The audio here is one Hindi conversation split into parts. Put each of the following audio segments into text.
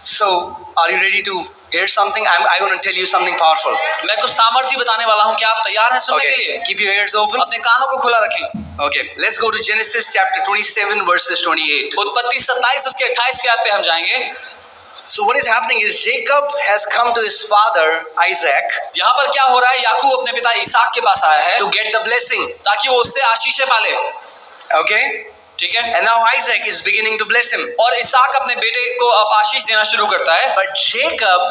So, are you ready to hear something? I'm going to tell you something powerful. मैं कुछ सामर्थ्य बताने वाला हूँ, क्या आप तैयार हैं सुनने के लिए? Keep your ears open. अपने कानों को खुला रखें। Okay, let's go to Genesis chapter 27 verses 28. उत्पत्ति 27 उसके 28 के आयत पे हम जाएंगे। So what is happening is Jacob has come to his father Isaac यहाँ पर क्या हो रहा है? याकूब अपने पिता इसहाक के पास आया है to get the blessing. ताकि वो उससे आशीषें पाले। Okay? ठीक है? And now Isaac is beginning to bless him. और इसहाक अपने बेटे को अब आशीष देना शुरू करता है। But Jacob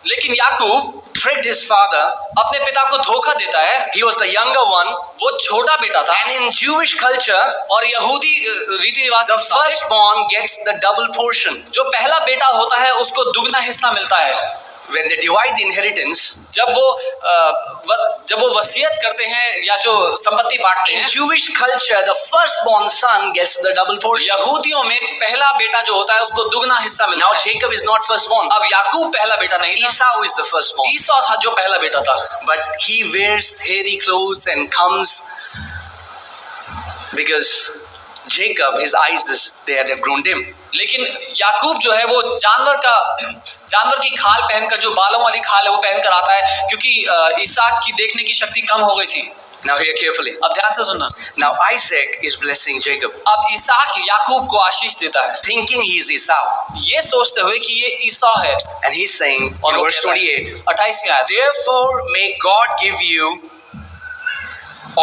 लेकिन याकूब tricked his father. अपने पिता को धोखा देता है। He was the younger one. वो छोटा बेटा था। And in Jewish culture, और यहूदी रीति रिवाज the firstborn gets the double portion. जो पहला बेटा होता है उसको दुगना हिस्सा मिलता है। When they divide the inheritance, जब वो वसीयत करते हैं या जो संपत्ति बांटते in हैं, Jewish culture, the firstborn son gets the double portion. यहूदियों में पहला बेटा जो होता है उसको दुगना हिस्सा मिलता Now है। Jacob is not firstborn. अब याकूब पहला बेटा नहीं था, Esau is the firstborn. ईसौ था जो पहला बेटा था। But he wears hairy clothes and comes because Jacob, his eyes, they've grown dim. लेकिन याकूब जो है वो जानवर की खाल पहनकर, जो बालों वाली खाल है वो पहनकर आता है, क्योंकि इसहाक की देखने की शक्ति कम हो गई थी। Now hear carefully. अब ध्यान से सुनना। Now Isaac is blessing Jacob, अब इसहाक याकूब को आशीष देता है, thinking he is Esau. ये सोचते हुए कि ये ईसौ है। And he's saying और in वो verse कहता है, 28, 28 की आयत, therefore may God give you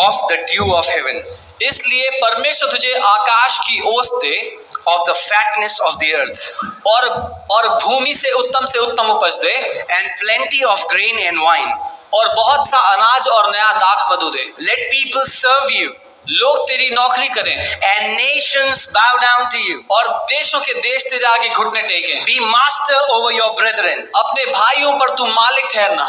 of the dew of heaven, इसलिए परमेश्वर तुझे आकाश की ओस दे, of the fatness of the earth, और भूमि से उत्तम उपज दे, and plenty of grain and wine. और बहुत सा अनाज और नया दाख मधु दे। Let people serve you, लोग तेरी नौकरी करें, and nations bow down to you. और देशों के देश तेरे आगे घुटने टेकें। Be master over your brethren, अपने भाइयों पर तू मालिक ठहरना,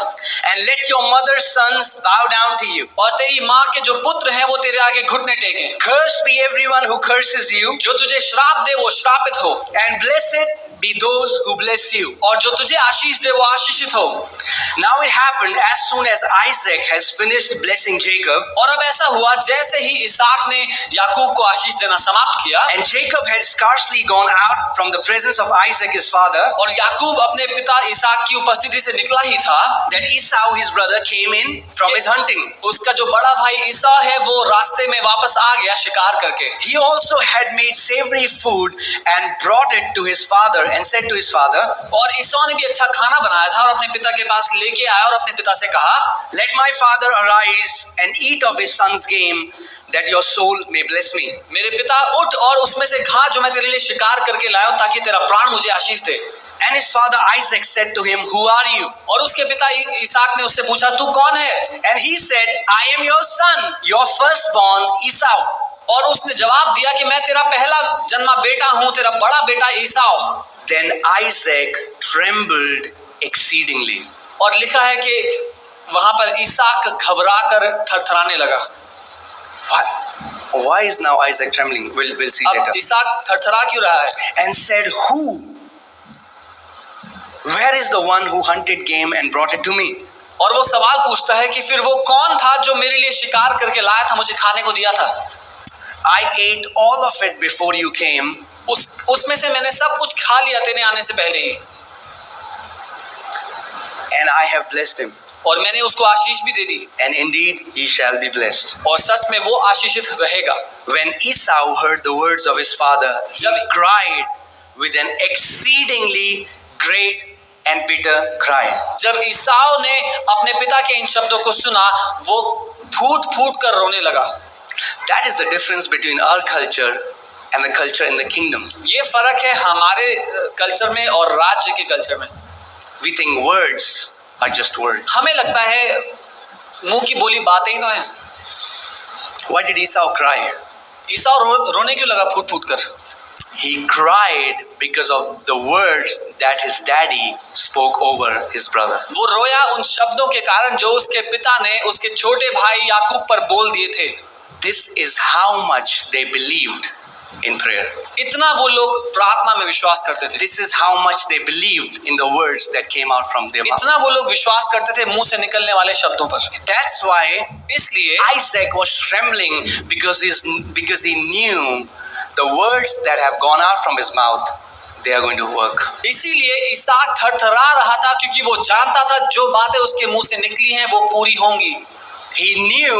and let your mother's sons bow down to you. और तेरी माँ के जो पुत्र हैं वो तेरे आगे घुटने टेकें। Cursed be everyone who curses you, जो तुझे श्राप दे वो श्रापित हो, and blessed be those who bless you. और जो तुझे आशीष दे वो आशीषित हो। Now it happened as soon as Isaac has finished blessing Jacob, और अब ऐसा हुआ जैसे ही इसहाक ने याकूब को आशीष देना समाप्त किया, and Jacob had scarcely gone out from the presence of Isaac his father, और याकूब अपने पिता इसहाक की उपस्थिति से निकला ही था, that Esau his brother came in from his hunting. उसका जो बड़ा भाई ईसौ है वो रास्ते में वापस आ गया शिकार करके। He also had made savory food and brought it to his father and said to his father, और ईसौ ने भी अच्छा खाना बनाया था और अपने पिता के पास लेके आया और अपने पिता से कहा, let my father arise and eat of his son's game, that your soul may bless me. मेरे पिता उठ और उसमें से खा जो मैं तेरे लिए शिकार करके लाया हूं, ताकि तेरा प्राण मुझे आशीष दे। And his father Isaac said to him, who are you? और उसके पिता इसहाक ने उससे पूछा, तू कौन है? And he said, I am your son, your firstborn Esau. और उसने जवाब दिया कि मैं तेरा पहला जन्मा बेटा हूं, तेरा बड़ा बेटा ईसाऊ। Then Isaac trembled exceedingly. और लिखा है कि वहां पर इसहाक घबराकर थरथराने लगा। Why is now Isaac trembling? We'll see later. अब इसहाक थरथरा क्यों रहा है? And said, who? Where is the one who hunted game and brought it to me? और वो सवाल पूछता है कि फिर वो कौन था जो मेरे लिए शिकार करके लाया था, मुझे खाने को दिया था? I ate all of it before you came. उसमें से मैंने सब कुछ खा लिया तेरे आने से पहले ही। And I have blessed him. और मैंने उसको आशीष भी दे दी। And indeed he shall be blessed. और सच में वो आशीषित रहेगा। When Esau heard the words of his father, he cried with an exceedingly great and bitter cry. जब ईसाऊ ने अपने पिता के इन शब्दों को सुना, वो फूट-फूट कर रोने लगा। That is the difference between our culture and the culture in the kingdom. ये फर्क है हमारे कल्चर में और राज्य के कल्चर में। We think words are just words. हमें लगता है मुंह की बोली बातें ही तो हैं। Why did Esau cry? ईसाऊ रोने क्यों लगा फूट-फूट कर? He cried because of the words that his daddy spoke over his brother. वो रोया उन शब्दों के कारण जो उसके पिता ने उसके छोटे भाई याकूब पर बोल दिए थे। This is how much they believed in prayer. इतना वो लोग प्रार्थना में विश्वास करते थे। This is how much they believed in the words that came out from their mouth. इतना वो लोग विश्वास करते थे मुंह से निकलने वाले शब्दों पर। That's why इसलिए Isaac was trembling because he knew the words that have gone out from his mouth, they are going to work. इसीलिए इसहाक थरथरा रहा था, क्योंकि वो जानता था जो बातें उसके मुंह से निकली हैं वो पूरी होंगी। He knew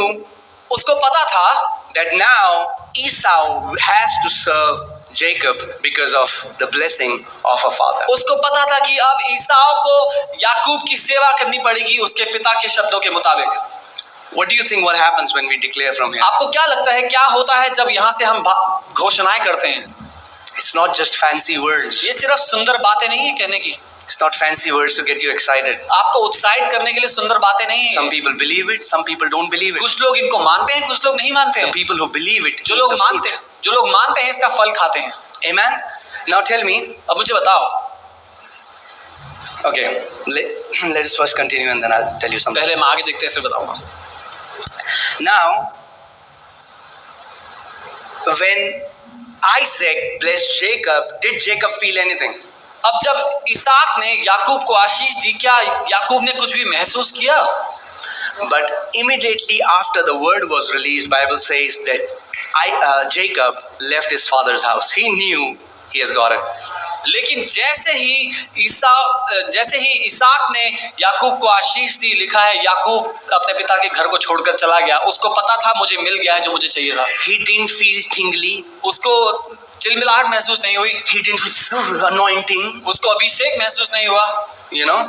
उसको पता था that now Esau has to serve Jacob because of the blessing of a father. उसको पता था कि अब ईसाऊ को याकूब की सेवा करनी पड़ेगी उसके पिता के शब्दों के मुताबिक। What do you think what happens when we declare from here? आपको क्या लगता है क्या होता है जब यहाँ से हम घोषणाएं करते हैं? It's not just fancy words. ये सिर्फ सुंदर बातें नहीं है कहने की, It's not fancy words to get you excited. आपको उत्साहित करने के लिए सुंदर बातें नहीं है। Some people believe it, some people don't believe it. कुछ लोग इनको मानते हैं, कुछ लोग नहीं मानते The हैं। people who believe it, जो eat लोग the मानते fruit. हैं, जो लोग मानते हैं इसका फल खाते हैं। Amen. Now tell me. अब मुझे बताओ, Okay, let us first continue and then I'll tell you something. पहले मैं आगे देखते हैं फिर बताऊंगा। Now, when Isaac blessed Jacob, did Jacob feel anything? अब जब इसहाक ने याकूब को आशीष दी, क्या याकूब ने कुछ भी महसूस किया? But immediately after the word was released, Bible says that Jacob left his father's house. He knew he has got it. लेकिन जैसे ही इसहाक ने याकूब को आशीष दी, लिखा है याकूब अपने पिता के घर को छोड़कर चला गया। उसको पता था मुझे मिल गया है जो मुझे चाहिए था। He didn't feel tingly. उसको चिलमिलाहट महसूस नहीं हुई, He didn't feel anointing. उसको अभिषेक महसूस नहीं हुआ, You know,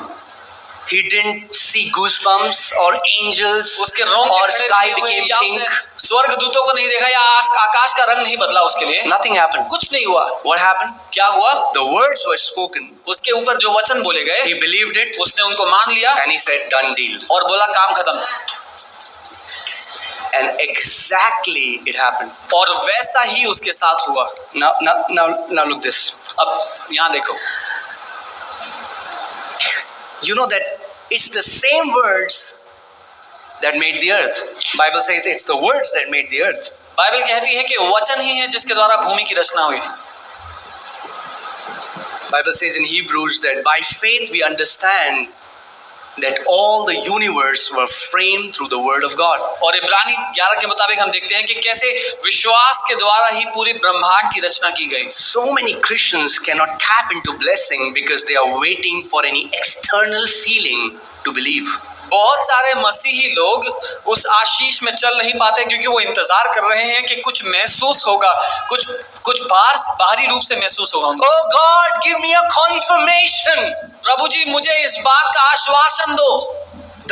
he didn't see goosebumps or angels उसके रोंगटे or खड़े sky नहीं हुए, became या उसने pink. स्वर्ग दूतों को नहीं देखा, या आकाश का रंग नहीं बदला उसके लिए, Nothing happened. कुछ नहीं हुआ। What happened? क्या हुआ? The words were spoken. उसके ऊपर जो वचन बोले गए He believed it उसने उनको मान लिया and he said, "Done deal." और बोला काम खत्म। And exactly it happened. और वैसा ही उसके साथ हुआ। Now look this. अब यहाँ देखो, You know that it's the same words that made the earth. Bible says it's the words that made the earth. Bible कहती है कि वचन ही है जिसके द्वारा भूमि की रचना हुई। Bible says in Hebrews that by faith we understand that all the universe were framed through the word of God. और इब्रानी 11 के मुताबिक हम देखते हैं कि कैसे विश्वास के द्वारा ही पूरे ब्रह्मांड की रचना की गई। So many Christians cannot tap into blessing because they are waiting for any external feeling to believe. बहुत सारे मसीही लोग उस आशीष में चल नहीं पाते क्योंकि वो इंतजार कर रहे हैं कि कुछ महसूस होगा, कुछ बाहरी रूप से महसूस होगा उनको। Oh God, give me a confirmation. प्रभु जी मुझे इस बात का आश्वासन दो।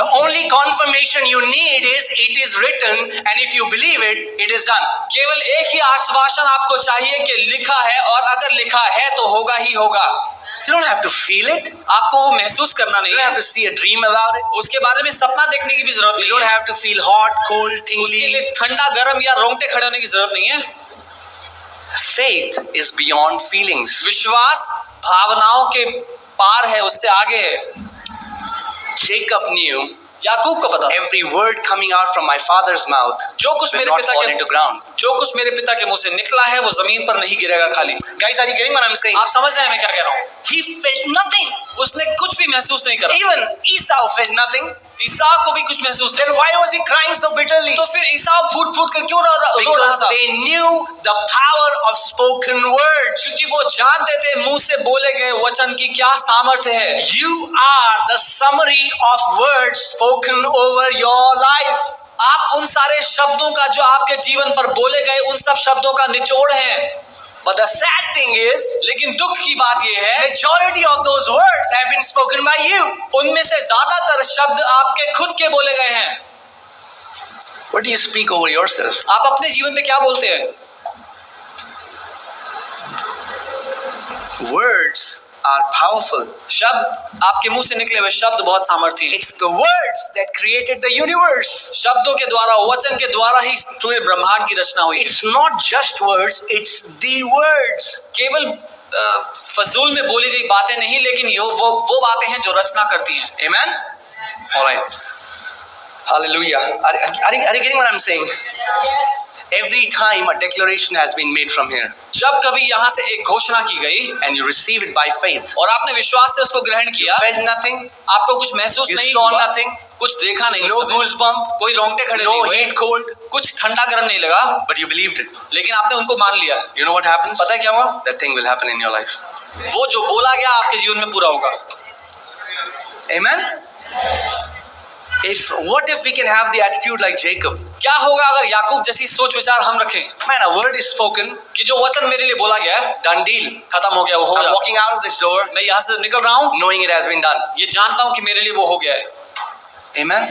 The only confirmation you need is it is written, and if you believe it, it is done. केवल एक ही आश्वासन आपको चाहिए कि लिखा है, और अगर लिखा है तो होगा ही होगा। You don't have to feel it. आपको वो महसूस करना You नहीं don't have है, to see a dream about it. उसके बारे में सपना देखने की भी जरूरत You नहीं don't है, have to feel hot, cold, उसके tingly. लिए ठंडा गर्म या रोंगटे खड़े होने की जरूरत नहीं है। Faith is beyond feelings. विश्वास भावनाओं के पार है, उससे आगे है। Jacob knew याकूब को पता था every word coming out from my father's mouth जो कुछ will मेरे not पिता fall के into ground. जो कुछ मेरे पिता के मुंह से निकला है वो जमीन पर नहीं गिरेगा खाली। Guys, are you getting what I'm saying? आप समझ रहे हैं मैं क्या कह रहा हूँ? He felt nothing. उसने कुछ भी महसूस नहीं करा। Even Esau felt nothing. ईसाऊ को भी कुछ महसूस नहीं। Then why was he crying so bitterly? तो फिर ईसाऊ फूट फूट कर क्यों रो रहा Because था? they knew the power of spoken words. क्योंकि वो जानते थे मुंह से बोले गए वचन की क्या सामर्थ्य है। You are the summary of words spoken over your life. आप उन सारे शब्दों का जो आपके जीवन पर बोले गए उन सब शब्दों का निचोड़ हैं। But the sad thing is, लेकिन दुख की बात यह है majority of those words have been spoken by you. उनमें से ज्यादातर शब्द आपके खुद के बोले गए हैं। What do you speak over yourself? आप अपने जीवन पे क्या बोलते हैं? Words are powerful. शब्द, आपके मुंह से निकले हुए शब्द बहुत सामर्थ्य हैं। It's the words that created the universe. शब्दों के द्वारा, वचन के द्वारा ही पूरे ब्रह्मांड की रचना हुई है। It's not just words, it's the words. केवल फजूल में बोली गई बातें नहीं, लेकिन वो बातें हैं जो रचना करती हैं। Amen? All right. Hallelujah. Are you getting what I'm saying? Every time a declaration has been made from here जब कभी यहाँ से एक घोषणा की गई and you receive it by faith, और आपने विश्वास से उसको ग्रहण किया, felt nothing, आपको कुछ महसूस you नहीं saw हुआ, nothing, कुछ देखा नहीं, no उस समय goosebump, कोई रोंगटे खड़े no नहीं हुए, heat cold, कुछ ठंडा गर्म नहीं लगा, but you believed it. लेकिन आपने उनको मान लिया। You know what happens? पता है क्या हुआ? That thing will happen in your life. वो जो बोला गया आपके जीवन में पूरा होगा। Amen? What if we can have the attitude like Jacob? क्या होगा अगर याकूब जैसी सोच विचार हम रखें Man, a word is spoken, कि जो वचन मेरे लिए बोला गया है done deal. खत्म हो गया, वो हो I'm गया। walking out of this door मैं यहाँ से निकल रहा हूँ knowing it has been done. ये जानता हूँ कि मेरे लिए वो हो गया है। Amen?